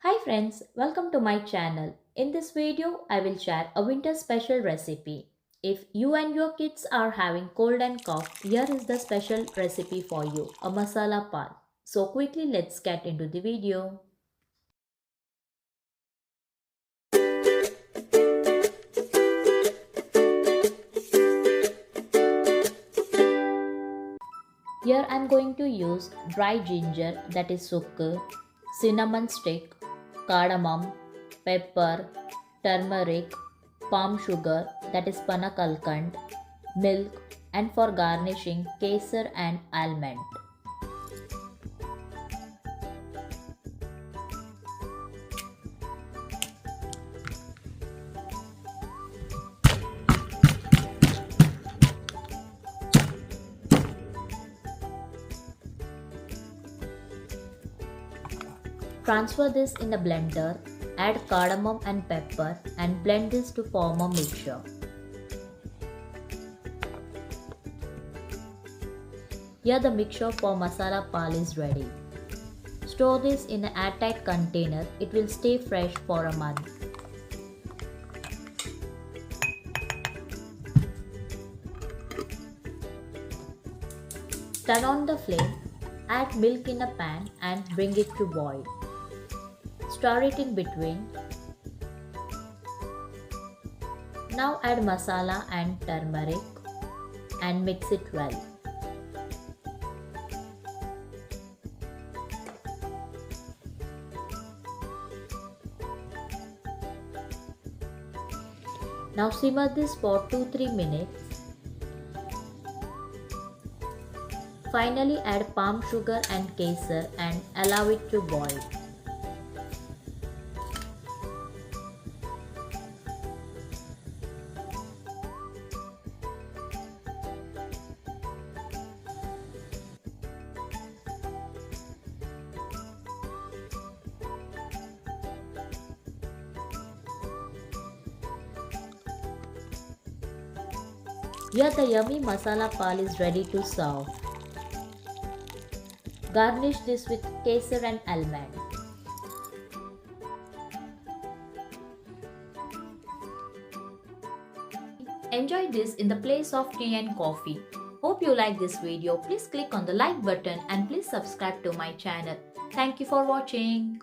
Hi friends, welcome to my channel. In this video, I will share a winter special recipe. If you and your kids are having cold and cough, here is the special recipe for you, a masala pal. So quickly let's get into the video. Here I am going to use dry ginger that is sukkur, cinnamon stick, cardamom, pepper, turmeric, palm sugar that is panakalkand, milk and for garnishing kesar and almond. Transfer this in a blender, add cardamom and pepper and blend this to form a mixture. Here the mixture for masala pal is ready. Store this in an airtight container. It will stay fresh for a month. Turn on the flame, add milk in a pan and bring it to boil. Stir it in between. Now add masala and turmeric and mix it well. Now simmer this for 2-3 minutes. Finally add palm sugar and kesar and allow it to boil. Here the yummy masala pal is ready to serve. Garnish this with kesar and almond. Enjoy this in the place of tea and coffee. Hope you like this video. Please click on the like button and please subscribe to my channel. Thank you for watching.